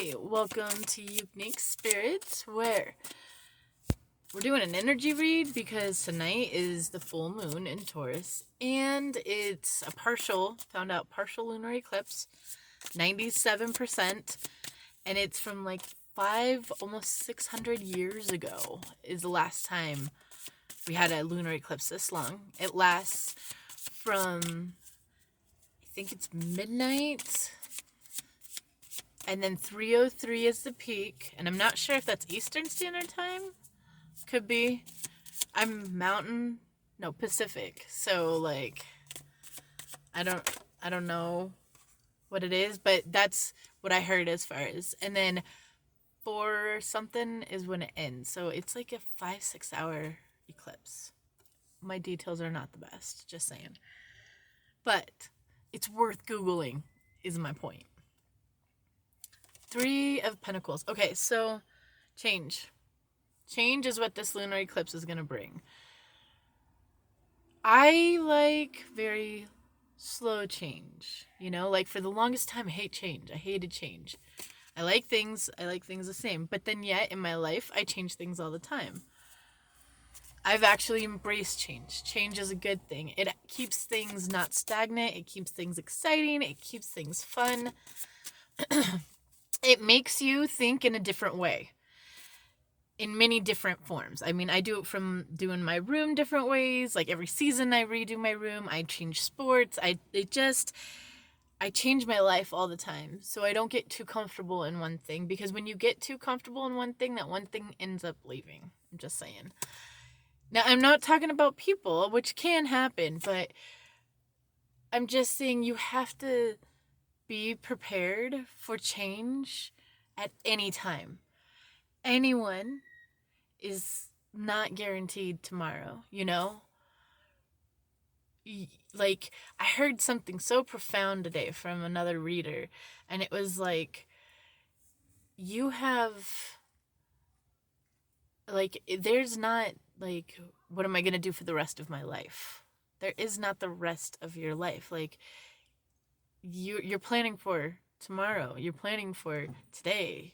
Hi, welcome to Ukunique Spirits, where we're doing an energy read because tonight is the full moon in Taurus, and it's a partial lunar eclipse, 97%, and it's from like almost 600 years ago is the last time we had a lunar eclipse this long. It lasts from, I think it's midnight, and then 3:03 is the peak, and I'm not sure if that's Eastern Standard Time. Could be. I'm Pacific. So like I don't know what it is, but that's what I heard as far as. And then 4 something is when it ends. So it's like a 5-6 hour eclipse. My details are not the best, just saying. But it's worth Googling, is my point. 3 of Pentacles. Okay, so change. Change is what this lunar eclipse is going to bring. I like very slow change. Like for the longest time, I hate change. I hated change. I like things the same. But then yet, in my life, I change things all the time. I've actually embraced change. Change is a good thing. It keeps things not stagnant. It keeps things exciting. It keeps things fun. It makes you think in a different way. In many different forms. I mean, I do it from doing my room different ways. Like every season I redo my room. I change sports. I change my life all the time. So I don't get too comfortable in one thing. Because when you get too comfortable in one thing, that one thing ends up leaving. I'm just saying. Now, I'm not talking about people, which can happen. But I'm just saying you have to be prepared for change at any time. Anyone is not guaranteed tomorrow, Like, I heard something so profound today from another reader, and it was like, you have, like, there's not, like, what am I going to do for the rest of my life? There is not the rest of your life. Like, you're planning for tomorrow. You're planning for today.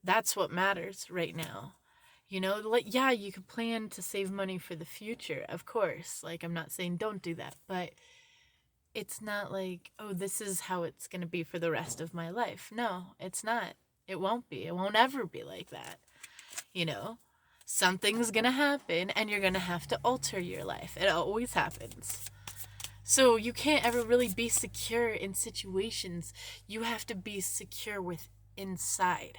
That's what matters right now. Like, yeah, you could plan to save money for the future, of course. Like, I'm not saying don't do that, but it's not like, oh, this is how it's going to be for the rest of my life. No, it's not. It won't be. It won't ever be like that. Something's going to happen and you're going to have to alter your life. It always happens. So you can't ever really be secure in situations. You have to be secure with inside.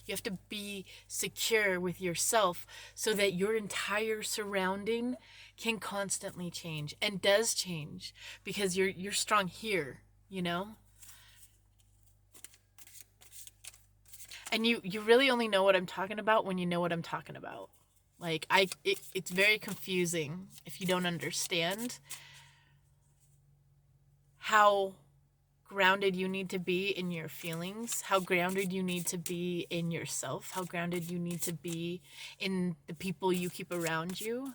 You have to be secure with yourself so that your entire surrounding can constantly change and does change because you're strong here, And you really only know what I'm talking about when you know what I'm talking about. Like, it's very confusing if you don't understand how grounded you need to be in your feelings, how grounded you need to be in yourself, how grounded you need to be in the people you keep around you.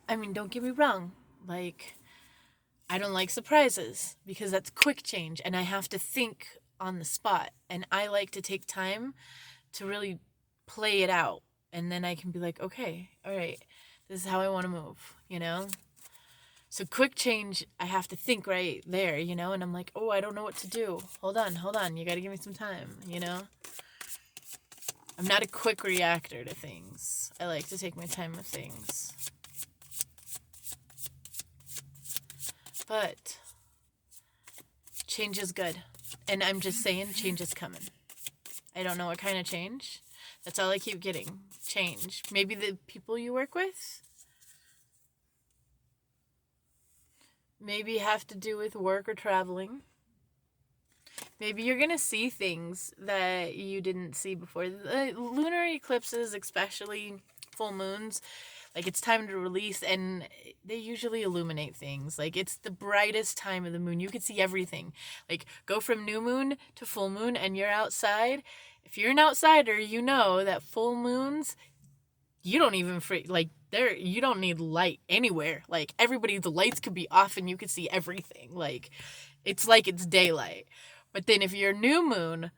I mean, don't get me wrong. Like, I don't like surprises because that's quick change and I have to think on the spot. And I like to take time to really play it out. And then I can be like, okay, all right, this is how I want to move, So quick change, I have to think right there, and I'm like, oh, I don't know what to do. Hold on, you got to give me some time, I'm not a quick reactor to things. I like to take my time with things. But change is good. And I'm just saying, change is coming. I don't know what kind of change. That's all I keep getting. Change. Maybe the people you work with. Maybe have to do with work or traveling. Maybe you're going to see things that you didn't see before. The lunar eclipses, especially full moons, like, it's time to release, and they usually illuminate things. Like, it's the brightest time of the moon. You can see everything. Like, go from new moon to full moon, and you're outside. If you're an outsider, you know that full moons, you don't even you don't need light anywhere. Like, everybody's lights could be off and you could see everything. Like it's daylight. But then if you're new moon,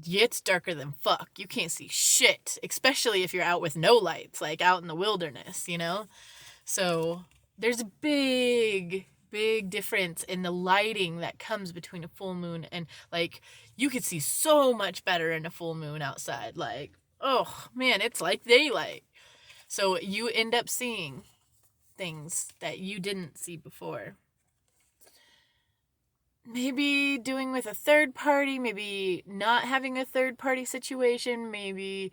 it's darker than fuck. You can't see shit, especially if you're out with no lights, like out in the wilderness, you know? So there's a big difference in the lighting that comes between a full moon and, like, you could see so much better in a full moon outside. Like, oh man, it's like daylight. So you end up seeing things that you didn't see before. Maybe doing with a third party, maybe not having a third party situation, maybe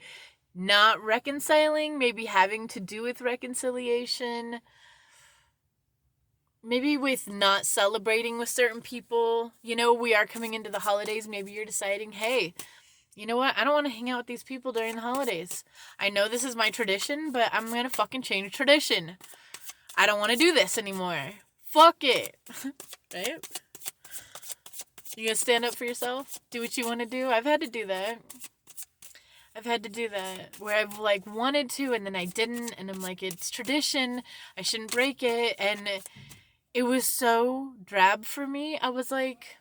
not reconciling, maybe having to do with reconciliation, maybe with not celebrating with certain people. You know, we are coming into the holidays. Maybe you're deciding, hey, you know what? I don't want to hang out with these people during the holidays. I know this is my tradition, but I'm going to fucking change tradition. I don't want to do this anymore. Fuck it. Right? You gonna stand up for yourself? Do what you want to do? I've had to do that. Where I've, like, wanted to and then I didn't, and I'm like, it's tradition. I shouldn't break it. And it was so drab for me. I was like,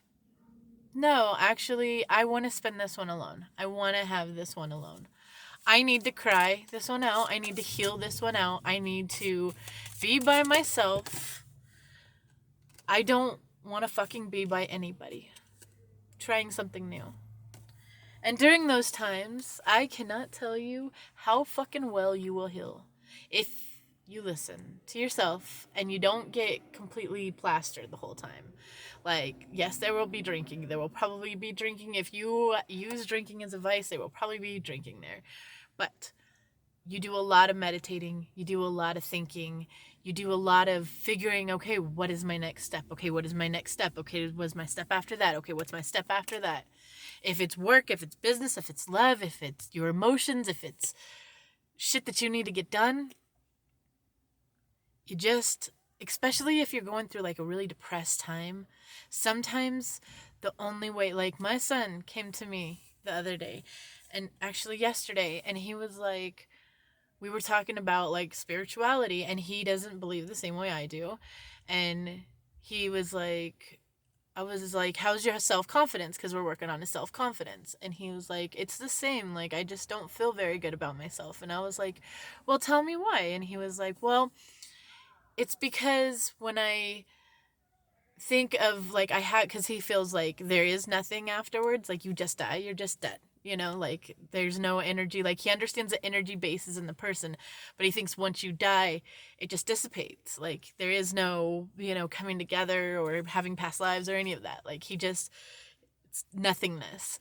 no, actually, I want to spend this one alone. I want to have this one alone. I need to cry this one out. I need to heal this one out. I need to be by myself. I don't want to fucking be by anybody. Trying something new. And during those times, I cannot tell you how fucking well you will heal if you listen to yourself and you don't get completely plastered the whole time. Like, yes, there will be drinking. There will probably be drinking. If you use drinking as a vice, there will probably be drinking there. But you do a lot of meditating. You do a lot of thinking. You do a lot of figuring, okay, what is my next step? Okay, what is my next step? Okay, what's my step after that? Okay, what's my step after that? If it's work, if it's business, if it's love, if it's your emotions, if it's shit that you need to get done, you just, especially if you're going through, like, a really depressed time, sometimes the only way, like, my son came to me the other day, and actually yesterday, and he was like, we were talking about, like, spirituality, and he doesn't believe the same way I do. And he was like, I was like, how's your self-confidence? Because we're working on his self-confidence. And he was like, it's the same. Like, I just don't feel very good about myself. And I was like, well, tell me why. And he was like, well, it's because when I think of, like, because he feels like there is nothing afterwards. Like, you just die, you're just dead. You know, like, there's no energy. Like, he understands the energy base is in the person, but he thinks once you die, it just dissipates. Like, there is no, you know, coming together or having past lives or any of that. Like, it's nothingness.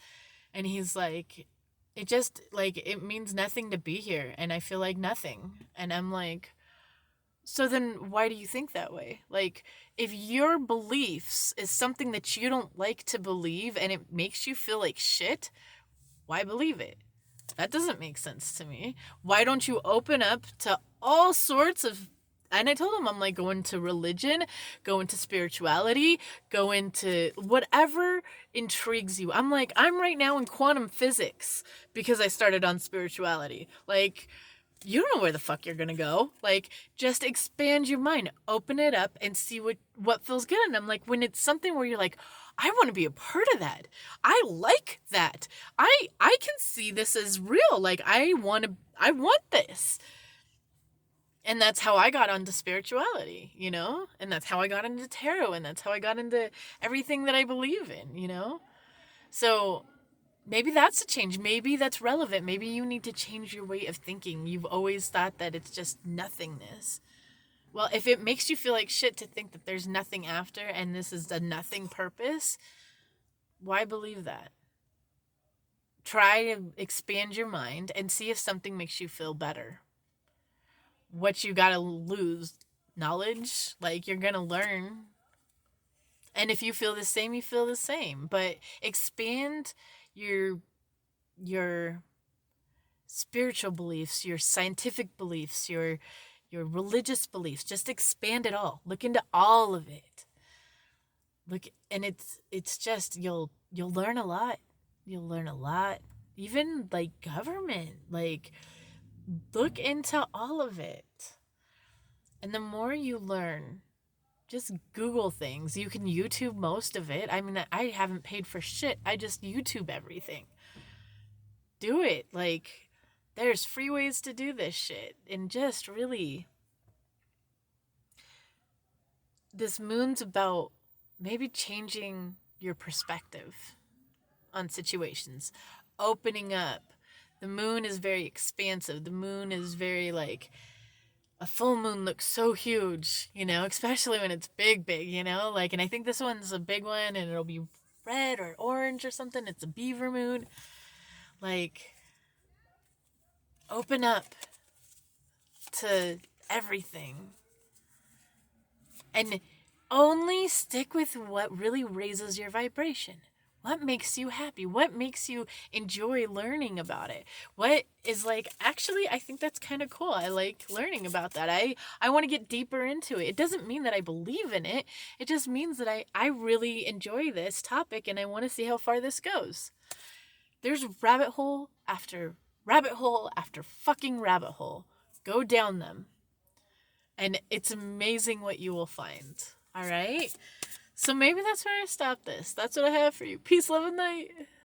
And he's like, it just, like, it means nothing to be here. And I feel like nothing. And I'm like, so then why do you think that way? Like, if your beliefs is something that you don't like to believe and it makes you feel like shit, why believe it? That doesn't make sense to me. Why don't you open up to all sorts of... And I told him, I'm like, go into religion, go into spirituality, go into whatever intrigues you. I'm like, I'm right now in quantum physics because I started on spirituality. Like, you don't know where the fuck you're gonna go. Like, just expand your mind, open it up, and see what feels good. And I'm like, when it's something where you're like, I want to be a part of that. I like that. I can see this as real. Like, I want this. And that's how I got onto spirituality, you know? And that's how I got into tarot, and that's how I got into everything that I believe in, you know? So maybe that's a change. Maybe that's relevant. Maybe you need to change your way of thinking. You've always thought that it's just nothingness. Well, if it makes you feel like shit to think that there's nothing after and this is a nothing purpose, why believe that? Try to expand your mind and see if something makes you feel better. What you gotta lose? Knowledge? Like, you're gonna learn. And if you feel the same, you feel the same. But expand your spiritual beliefs, your scientific beliefs, your religious beliefs. Just expand it all. Look into all of it. Look, and it's just, you'll learn a lot. You'll learn a lot. Even, like, government, like, look into all of it. And the more you learn, just Google things. You can YouTube most of it. I mean, I haven't paid for shit. I just YouTube everything. Do it. Like, there's free ways to do this shit. And just really, this moon's about maybe changing your perspective on situations, opening up. The moon is very expansive. The moon is very like, a full moon looks so huge, you know, especially when it's big, you know, like, and I think this one's a big one and it'll be red or orange or something. It's a beaver moon. Like, open up to everything and only stick with what really raises your vibration. What makes you happy? What makes you enjoy learning about it? What is like, actually, I think that's kind of cool. I like learning about that. I want to get deeper into it. It doesn't mean that I believe in it. It just means that I really enjoy this topic and I want to see how far this goes. There's rabbit hole after fucking rabbit hole. Go down them. And it's amazing what you will find. All right? So maybe that's where I stop this. That's what I have for you. Peace, love, and light.